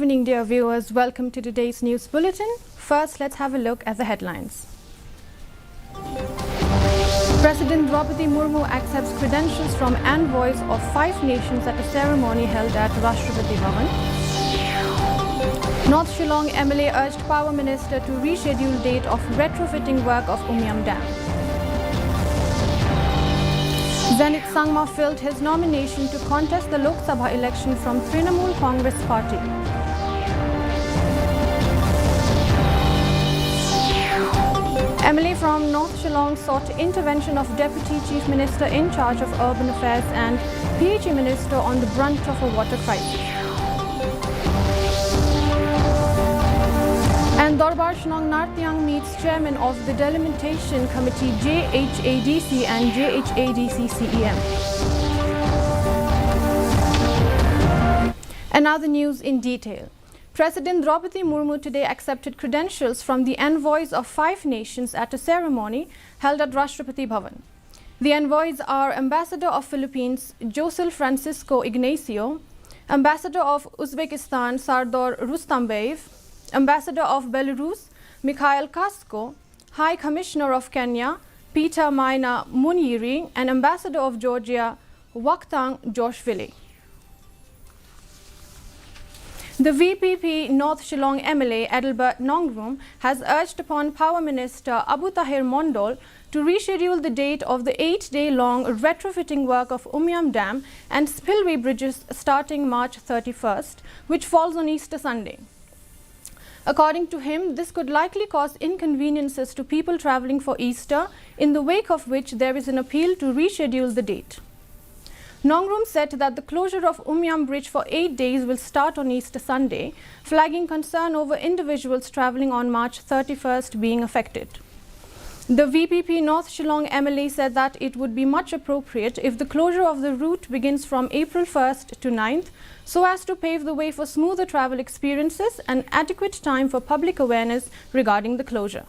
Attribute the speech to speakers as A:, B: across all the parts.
A: evening, dear viewers. Welcome to today's news bulletin. First, let's have a look at the headlines. President Draupadi Murmu accepts credentials from envoys of 5 nations at a ceremony held at Rashtrapati Bhavan. North Shillong MLA urged Power Minister to reschedule date of retrofitting work of Umiam Dam. Zenith Sangma filled his nomination to contest the Lok Sabha election from Trinamool Congress Party. MLA from North Shillong sought intervention of Deputy Chief Minister in charge of Urban Affairs and PHE Minister on the brunt of a water crisis. And Dorbar Shnong Nartyang meets chairman of the Delimitation Committee JHADC and JHADC-CEM. And now the news in detail. President Draupadi Murmu today accepted credentials from the envoys of 5 nations at a ceremony held at Rashtrapati Bhavan. The envoys are Ambassador of Philippines Josel Francisco Ignacio, Ambassador of Uzbekistan Sardor Rustambayev, Ambassador of Belarus Mikhail Kasko, High Commissioner of Kenya Peter Maina Muniri, and Ambassador of Georgia Waktang Joshvili. The VPP North Shillong MLA Adelbert Nongrum has urged upon Power Minister Abu Tahir Mondol to reschedule the date of the 8-day-long retrofitting work of Umiam Dam and spillway bridges starting March 31st, which falls on Easter Sunday. According to him, this could likely cause inconveniences to people travelling for Easter, in the wake of which there is an appeal to reschedule the date. Nongrum said that the closure of Umiam Bridge for 8 days will start on Easter Sunday, flagging concern over individuals travelling on March 31st being affected. The VPP North Shillong MLA said that it would be much appropriate if the closure of the route begins from April 1st to 9th, so as to pave the way for smoother travel experiences and adequate time for public awareness regarding the closure.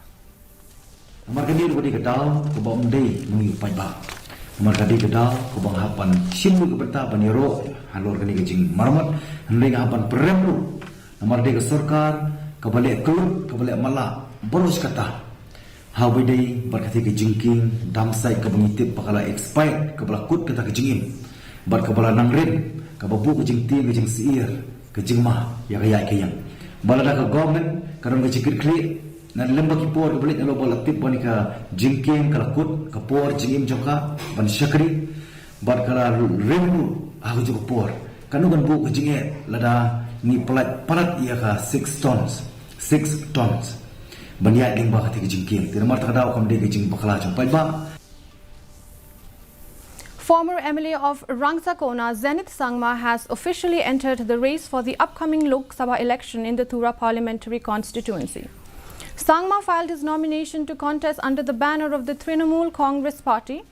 B: Markadi kedal kubang hapan simbu keberta paniro halor kani kecing marmat hendai hapan perempu namarde ke sarkar kabalik kelur kabalik malak boros kata hawidai berkati ke jingking damsai ke bengitip pakala expired kabala kut kata ke jingin bar kabala nangrin kababu ke jingti ke jing siir ke jingmah ya kaya kayang balada ke government karon ke cikir klik nan lembaki por ke balik alo balatip bonika jingking kalakut ke por jingim joka ban syakri bar kala rembu aku juga por kanu kan bu ke jinge lada ni palat ia ka 6 tons ban ya ding ba ke jingking tinamar takada kam de ke jing bakala jong pai ba.
A: Former MLA of Rangsakona, Zenith Sangma, has officially entered the race for the upcoming Lok Sabha election in the Tura parliamentary constituency. Sangma filed his nomination to contest under the banner of the Trinamool Congress Party.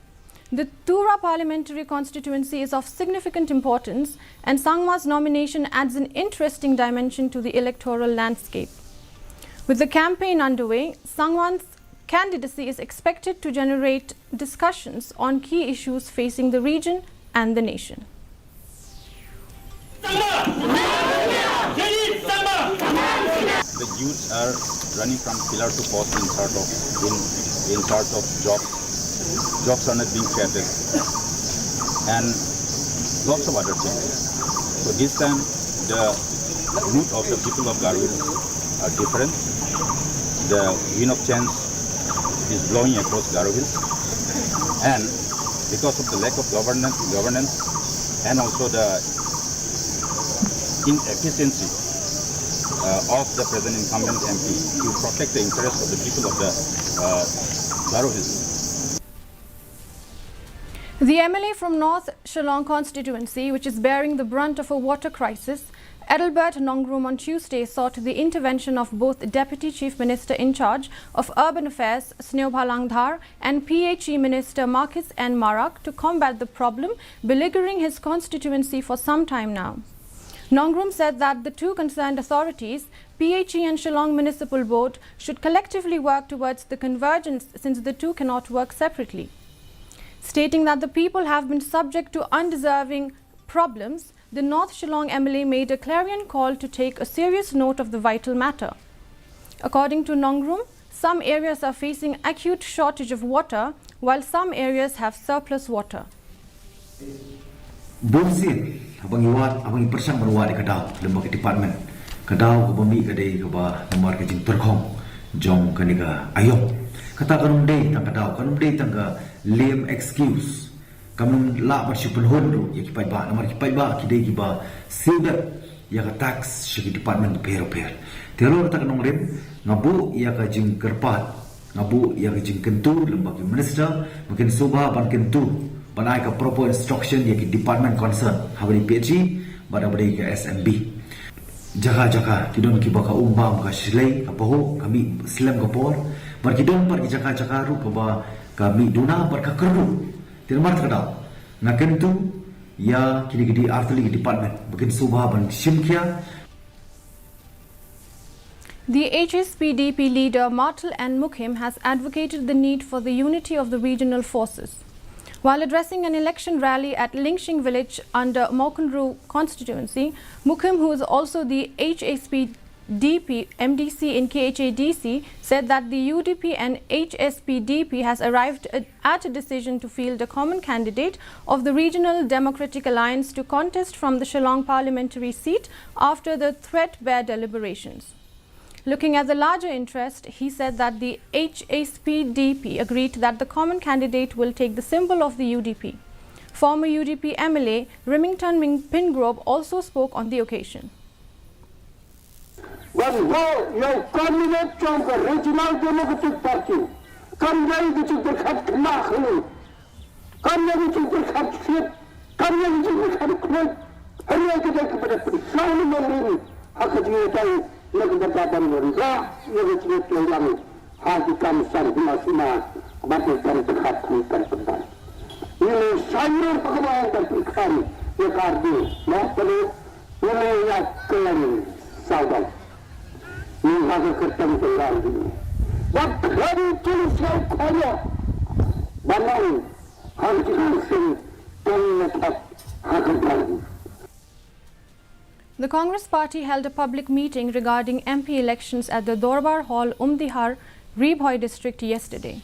A: The Tura parliamentary constituency is of significant importance, and Sangma's nomination adds an interesting dimension to the electoral landscape. With the campaign underway, Sangma's candidacy is expected to generate discussions on key issues facing the region and the nation.
C: The youths are running from pillar to post in search of jobs. Jobs are not being created, and lots of other things. So this time, the mood of the people of Garhwil are different. The wind of change is blowing across Garhwil, and because of the lack of governance, and also the inefficiency of the present incumbent MP to protect the interests of the people of the Garhwil.
A: The MLA from North Shillong constituency, which is bearing the brunt of a water crisis, Adelbert Nongrum, on Tuesday sought the intervention of both Deputy Chief Minister in charge of Urban Affairs Sneobha Langdhar and PHE Minister Marcus N. Marak to combat the problem beleaguering his constituency for some time now. Nongrum said that the two concerned authorities, PHE and Shillong Municipal Board, should collectively work towards the convergence since the two cannot work separately. Stating that the people have been subject to undeserving problems, the North Shillong MLA made a clarion call to take a serious note of the vital matter. According to Nongrum, some areas are facing acute shortage of water, while some areas have surplus water.
B: Bonsin, abang iwat, abang ipersang berwat di Kadau, lembaga department. Kadau kebami kadai keba nomor kejing terkong, jong kaniga ayong. Kata kanum day tang Kadau, kanum day tang ka lame excuse. Kanum la bersyupen hondu, ya kipai ba, nomor kipai ba, kidai kiba sildat, ya ka tax syaki department per. Teror tak kanum rim, ngabu ya ka jing kerpat, ngabu ya ka jing kentu, lembaga minister, mungkin soba ban kentu. Banai ka proper instruction ya ki department concern habari PG pada bari ka SMB jaga kidon ki baka umbam ka silai ka poho kami slam ka por bar kidon par ki jaga ru ka ba kami duna par ka keru tirmar kada ngaken tu ya kini ki artli department bukan subha ban simkia.
A: The HSPDP leader Martel and Mukim has advocated the need for the unity of the regional forces. While addressing an election rally at Lingshing village under Mokunru constituency, Mukim, who is also the HSPDP MDC in KHADC, said that the UDP and HSPDP has arrived at a decision to field a common candidate of the Regional Democratic Alliance to contest from the Shillong parliamentary seat after the threadbare deliberations. Looking at the larger interest, he said that the HSPDP agreed that the common candidate will take the symbol of the UDP. Former UDP MLA Remington Pingrove also spoke on the occasion.
D: Regional Democratic Party, Negara mereka, negara Thailand, hajikan sarjana batalkan terhadap tentang. Ini saya pegawai terpikat yekardi, maupun ini yang kalian saudara. Ini harus ketemu lagi. Bapak tulis saya kaya, banang hajikan terhadap hakikat.
A: The Congress party held a public meeting regarding MP elections at the Dorbar Hall, Umdihar, Rebhoy district yesterday.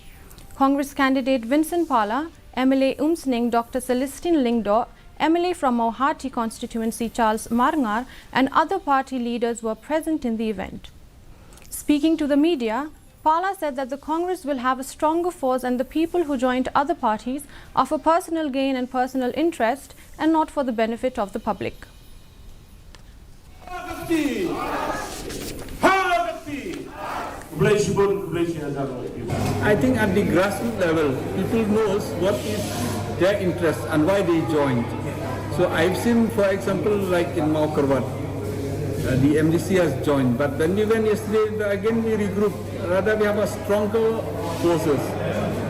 A: Congress candidate Vincent Pala, MLA Umsning Dr. Celestine Lingdo, MLA from Mauhati constituency Charles Marngar and other party leaders were present in the event. Speaking to the media, Pala said that the Congress will have a stronger force and the people who joined other parties are for personal gain and personal interest and not for the benefit of the public.
E: I think at the grassroots level, people knows what is their interest and why they joined. So I've seen, for example, like in Maukarwat, the MDC has joined, but when we went yesterday, again we regrouped. Rather, we have a stronger forces.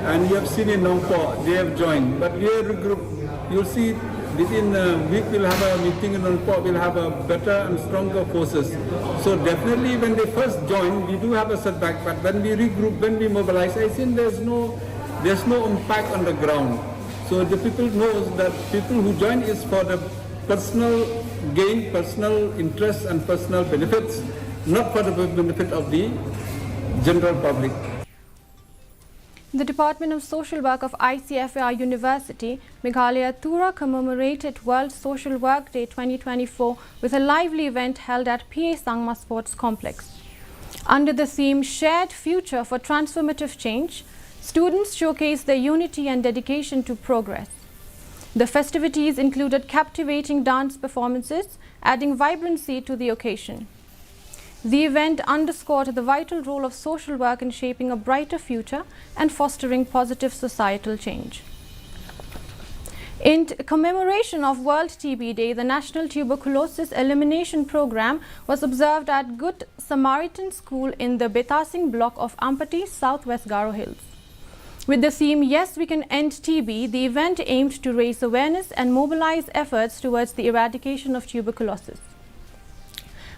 E: And you have seen in Nongpo, they have joined, but we are regrouped. You'll see within a week we'll have a meeting in Nongpo, we'll have a better and stronger forces. So definitely when they first joined, we do have a setback, but when we regroup, when we mobilize, I think there's no impact on the ground. So the people knows that people who join is for the personal gain, personal interests and personal benefits, not for the benefit of the general public.
A: The Department of Social Work of ICFAR University, Meghalaya Tura commemorated World Social Work Day 2024 with a lively event held at PA Sangma Sports Complex. Under the theme Shared Future for Transformative Change, students showcased their unity and dedication to progress. The festivities included captivating dance performances, adding vibrancy to the occasion. The event underscored the vital role of social work in shaping a brighter future and fostering positive societal change. In commemoration of World TB Day, the National Tuberculosis Elimination Program was observed at Good Samaritan School in the Betasing block of Ampati, Southwest Garo Hills. With the theme Yes, We Can End TB, the event aimed to raise awareness and mobilize efforts towards the eradication of tuberculosis.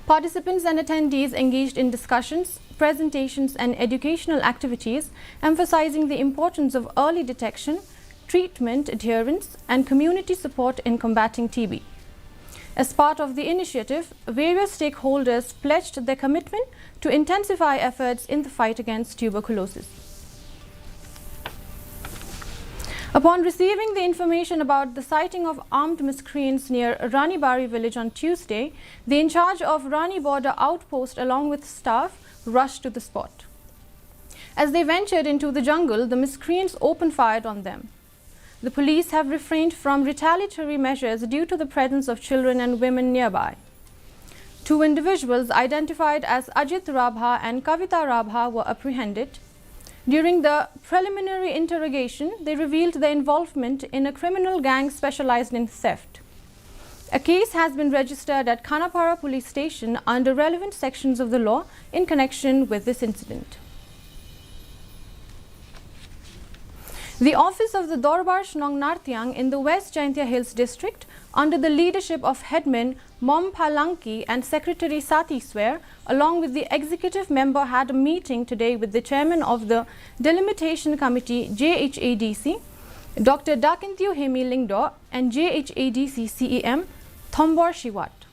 A: Participants and attendees engaged in discussions, presentations and educational activities emphasizing the importance of early detection, treatment adherence and community support in combating TB. As part of the initiative, various stakeholders pledged their commitment to intensify efforts in the fight against tuberculosis. Upon receiving the information about the sighting of armed miscreants near Rani Bari village on Tuesday, the in charge of Rani border outpost along with staff rushed to the spot. As they ventured into the jungle, the miscreants opened fire on them. The police have refrained from retaliatory measures due to the presence of children and women nearby. 2 individuals identified as Ajit Rabha and Kavita Rabha were apprehended. During the preliminary interrogation, they revealed their involvement in a criminal gang specialized in theft. A case has been registered at Khanapara police station under relevant sections of the law in connection with this incident. The office of the Dorbar Shnong Nartyang in the West Jaintia Hills district, under the leadership of headman Mom Palanki and Secretary Sati Swear, along with the executive member, had a meeting today with the chairman of the Delimitation Committee JHADC, Dr. Dakintyu Hemi Lingdo, and JHADC CEM Thombor Shiwat.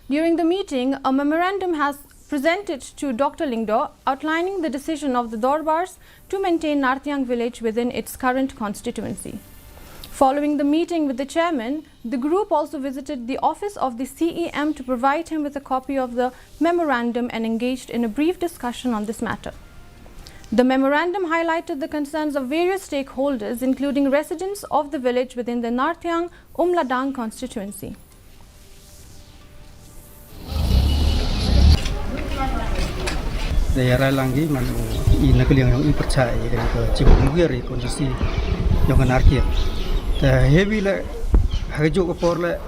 A: During the meeting, a memorandum has presented to Dr. Lingdo outlining the decision of the Dorbars to maintain Nartyang village within its current constituency. Following the meeting with the chairman, the group also visited the office of the CEM to provide him with a copy of the memorandum and engaged in a brief discussion on this matter. The memorandum highlighted the concerns of various stakeholders, including residents of the village within the Nartyang Umladang constituency.
F: Daerah lagi manu ina kaliang yang percaya dengan ke cibung wiri kondisi yang anarkis. Heavy le hajuk ke le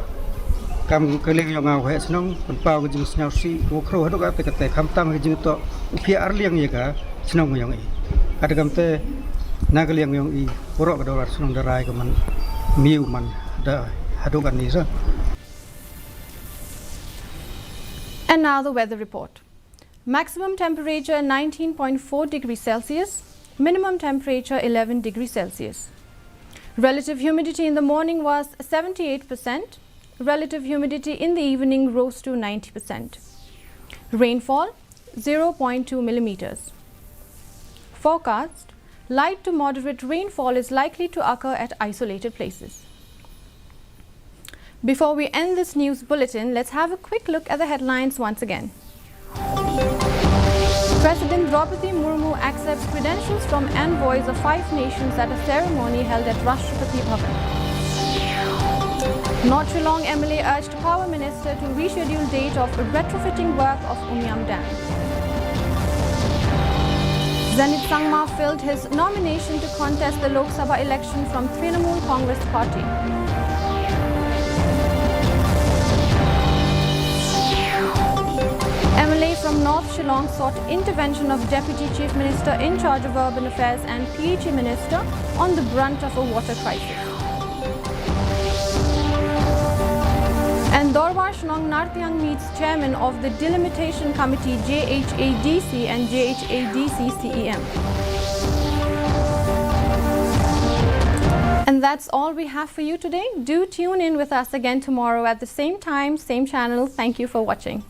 F: kam kaliang yang ngau he senang penpau ke jenis nyausi ukro hadok apa kata kam tam ke jenis to upia arliang ye ka senang yang i. Ada kam te na kaliang yang i porok ke dolar senang darai ke man miu man da hadokan ni sa.
A: And now the weather report. Maximum temperature 19.4 degrees Celsius, minimum temperature 11 degrees Celsius. Relative humidity in the morning was 78%, relative humidity in the evening rose to 90%. Rainfall 0.2 millimeters. Forecast: light to moderate rainfall is likely to occur at isolated places. Before we end this news bulletin, let's have a quick look at the headlines once again. President Draupadi Murmu accepts credentials from envoys of 5 nations at a ceremony held at Rashtrapati Bhavan. North Shillong MLA urged Power Minister to reschedule date of retrofitting work of Umyam Dam. Zanit Sangma filled his nomination to contest the Lok Sabha election from Trinamool Congress Party. MLA from North Shillong sought intervention of Deputy Chief Minister in charge of Urban Affairs and PHE Minister on the brunt of a water crisis. And Dorbar Shnong Nartyang meets chairman of the Delimitation Committee JHADC and JHADC CEM. And that's all we have for you today. Do tune in with us again tomorrow at the same time, same channel. Thank you for watching.